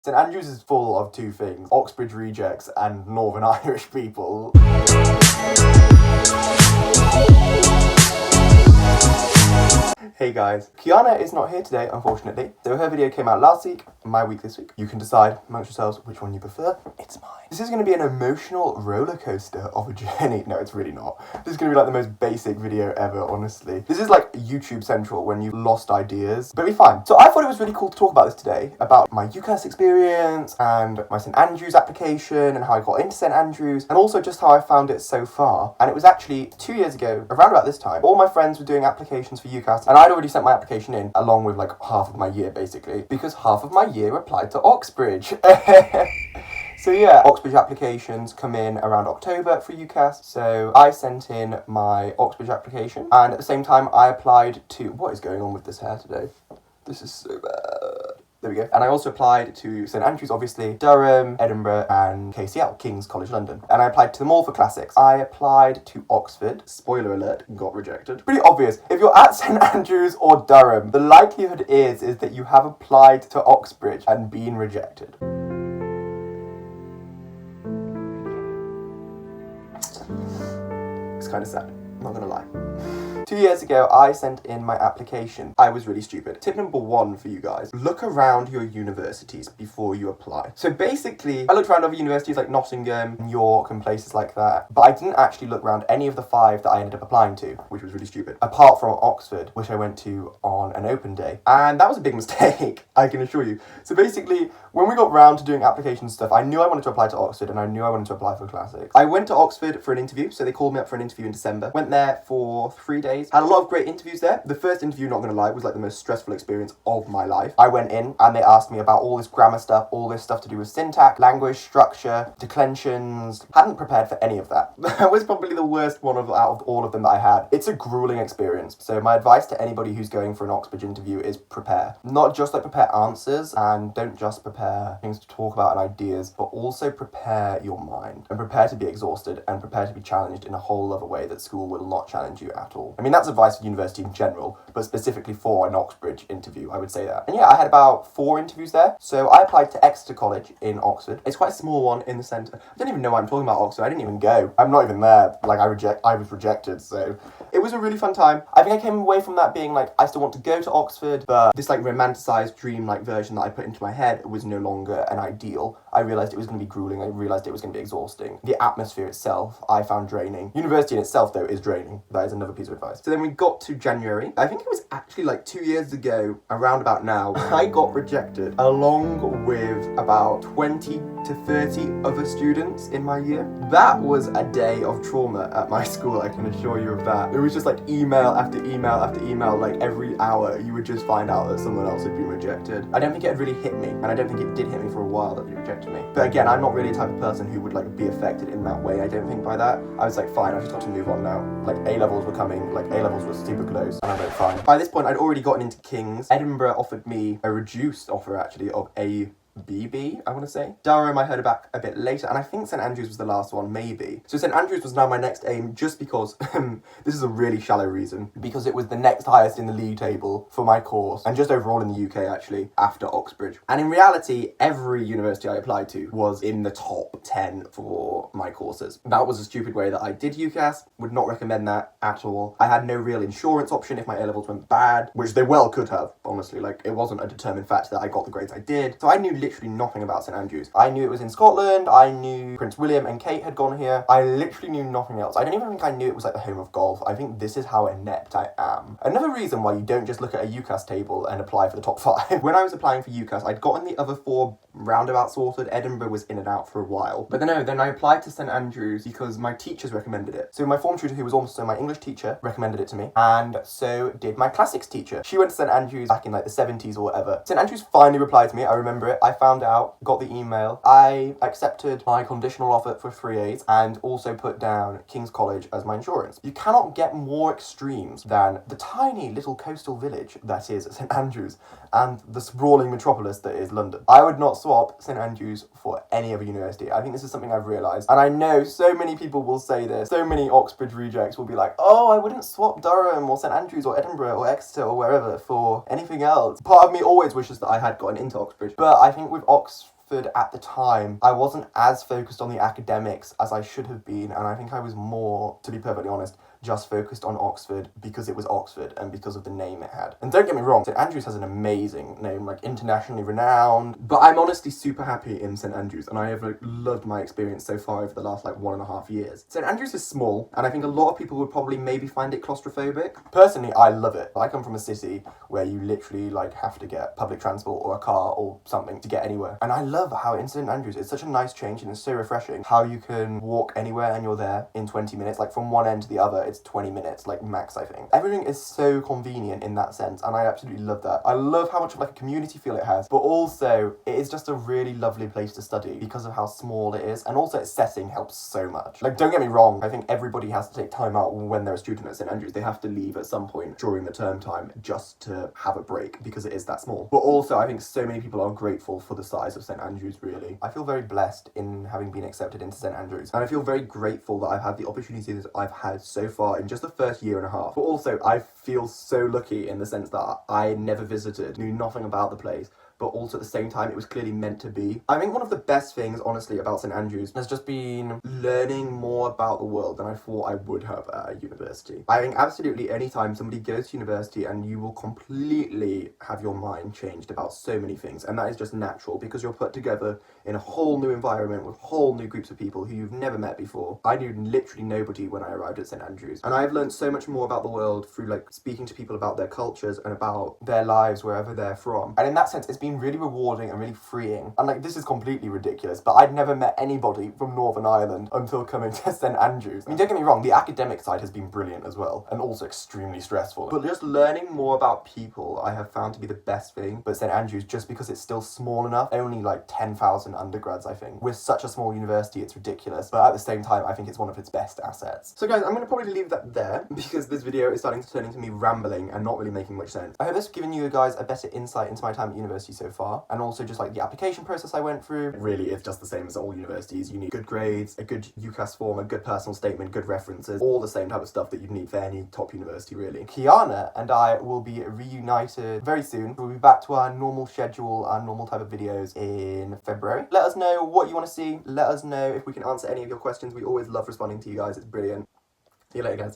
St Andrews is full of two things: Oxbridge rejects and Northern Irish people. Hey guys, Kiana is not here today, unfortunately. So her video came out last week, my week this week. You can decide amongst yourselves which one you prefer. It's mine. This is going to be an emotional roller coaster of a journey. No, it's really not. This is going to be like the most basic video ever, honestly. This is like YouTube Central when you lost ideas, but it'll be fine. So I thought it was really cool to talk about this today, about my UCAS experience and my St Andrews application and how I got into St Andrews, and also just how I found it so far. And it was actually 2 years ago, around about this time, all my friends were doing applications for UCAS, and I'd already sent my application in, along with like half of my year basically, because half of my year applied to Oxbridge. So yeah, Oxbridge applications come in around October for UCAS, so I sent in my Oxbridge application, and at the same time I applied to... What is going on with this hair today? This is so bad. There we go. And I also applied to St Andrews, obviously, Durham, Edinburgh, and KCL, King's College London. And I applied to them all for classics. I applied to Oxford. Spoiler alert, got rejected. Pretty obvious. If you're at St Andrews or Durham, the likelihood is that you have applied to Oxbridge and been rejected. It's kind of sad, not gonna lie. 2 years ago, I sent in my application. I was really stupid. Tip number one for you guys: look around your universities before you apply. So basically, I looked around other universities like Nottingham, York, and places like that, but I didn't actually look around any of the 5 that I ended up applying to, which was really stupid. Apart from Oxford, which I went to on an open day. And that was a big mistake, I can assure you. So basically, when we got round to doing application stuff, I knew I wanted to apply to Oxford, and I knew I wanted to apply for Classics. I went to Oxford for an interview, so they called me up for an interview in December. Went there for 3 days. Had a lot of great interviews there. The first interview, not gonna lie, was like the most stressful experience of my life. I went in and they asked me about all this grammar stuff, all this stuff to do with syntax, language, structure, declensions. Hadn't prepared for any of that. That was probably the worst one out of all of them that I had. It's a grueling experience. So my advice to anybody who's going for an Oxbridge interview is prepare. Not just like prepare answers, and don't just prepare things to talk about and ideas, but also prepare your mind and prepare to be exhausted and prepare to be challenged in a whole other way that school will not challenge you at all. I mean, that's advice for university in general, but specifically for an Oxbridge interview, I would say that. And yeah, I had about 4 interviews there. So I applied to Exeter College in Oxford. It's quite a small one in the centre. I don't even know why I'm talking about Oxford. I didn't even go. I'm not even there. Like, I was rejected, so it was a really fun time. I think I came away from that being like, I still want to go to Oxford, but this like romanticised dream-like version that I put into my head was no longer an ideal. I realised it was going to be grueling. I realised it was going to be exhausting. The atmosphere itself, I found draining. University in itself, though, is draining. That is another piece of advice. So then we got to January. I think it was actually like 2 years ago, around about now, I got rejected along with about 20 to 30 other students in my year. That was a day of trauma at my school, I can assure you of that. It was just like email after email after email, like every hour you would just find out that someone else had been rejected. I don't think it had really hit me, and I don't think it did hit me for a while that they rejected me. But again, I'm not really the type of person who would like be affected in that way, I don't think, by that. I was like, fine, I've just got to move on now. Like A-levels were coming, like A-levels were super close, and I went fine. By this point, I'd already gotten into King's. Edinburgh offered me a reduced offer actually of BB, I want to say. Durham I heard back a bit later, and I think St Andrews was the last one, maybe. So St Andrews was now my next aim, just because, this is a really shallow reason, because it was the next highest in the league table for my course, and just overall in the UK actually, after Oxbridge. And in reality, every university I applied to was in the top 10 for my courses. That was a stupid way that I did UCAS, would not recommend that at all. I had no real insurance option if my A-levels went bad, which they well could have, honestly. Like, it wasn't a determined fact that I got the grades I did. So I knew literally nothing about St Andrews. I knew it was in Scotland, I knew Prince William and Kate had gone here. I literally knew nothing else. I don't even think I knew it was like the home of golf. I think this is how inept I am. Another reason why you don't just look at a UCAS table and apply for the top 5. When I was applying for UCAS, I'd gotten the other 4 roundabout sorted. Edinburgh was in and out for a while. But then I applied to St Andrews because my teachers recommended it. So my form tutor, who was also my English teacher, recommended it to me, and so did my classics teacher. She went to St Andrews back in like the 70s or whatever. St Andrews finally replied to me, I remember it. I found out, got the email. I accepted my conditional offer for 3As and also put down King's College as my insurance. You cannot get more extremes than the tiny little coastal village that is St Andrews and the sprawling metropolis that is London. I would not swap St Andrews for any other university. I think this is something I've realised, and I know so many people will say this. So many Oxbridge rejects will be like, oh, I wouldn't swap Durham or St Andrews or Edinburgh or Exeter or wherever for anything else. Part of me always wishes that I had gotten into Oxbridge, but I think think with Oxford at the time, I wasn't as focused on the academics as I should have been, and I think I was more, to be perfectly honest, just focused on Oxford because it was Oxford and because of the name it had. And don't get me wrong, St Andrews has an amazing name, like internationally renowned, but I'm honestly super happy in St Andrews, and I have loved my experience so far over the last 1.5 years. St Andrews is small, and I think a lot of people would probably maybe find it claustrophobic. Personally, I love it. I come from a city where you literally have to get public transport or a car or something to get anywhere. And I love how in St Andrews, it's such a nice change and it's so refreshing how you can walk anywhere and you're there in 20 minutes, from one end to the other. It's 20 minutes, max, I think. Everything is so convenient in that sense, and I absolutely love that. I love how much of a community feel it has, but also it is just a really lovely place to study because of how small it is, and also its setting helps so much. Don't get me wrong, I think everybody has to take time out when they're a student at St Andrews. They have to leave at some point during the term time just to have a break because it is that small. But also, I think so many people are grateful for the size of St Andrews, really. I feel very blessed in having been accepted into St Andrews, and I feel very grateful that I've had the opportunities I've had so far in just the first year and a half. But also, I feel so lucky in the sense that I never visited, knew nothing about the place, but also at the same time, it was clearly meant to be. I think one of the best things, honestly, about St Andrews has just been learning more about the world than I thought I would have at a university. I think absolutely any time somebody goes to university, and you will completely have your mind changed about so many things, and that is just natural because you're put together in a whole new environment with whole new groups of people who you've never met before. I knew literally nobody when I arrived at St Andrews, and I've learned so much more about the world through speaking to people about their cultures and about their lives wherever they're from. And in that sense, it's been really rewarding and really freeing. And this is completely ridiculous, but I'd never met anybody from Northern Ireland until coming to St Andrews. I mean, don't get me wrong, the academic side has been brilliant as well, and also extremely stressful. But just learning more about people I have found to be the best thing. But St Andrews, just because it's still small enough, only 10,000 undergrads, I think. With such a small university, it's ridiculous. But at the same time, I think it's one of its best assets. So guys, I'm going to probably leave that there because this video is starting to turn into me rambling and not really making much sense. I hope this has given you guys a better insight into my time at university so far, and also just the application process I went through. It really is just the same as all universities. You need good grades, a good UCAS form, a good personal statement, good references, all the same type of stuff that you'd need for any top university, really. Kiana and I will be reunited very soon. We'll be back to our normal schedule, our normal type of videos in February. Let us know what you want to see. Let us know if we can answer any of your questions. We always love responding to you guys. It's brilliant. See you later, guys.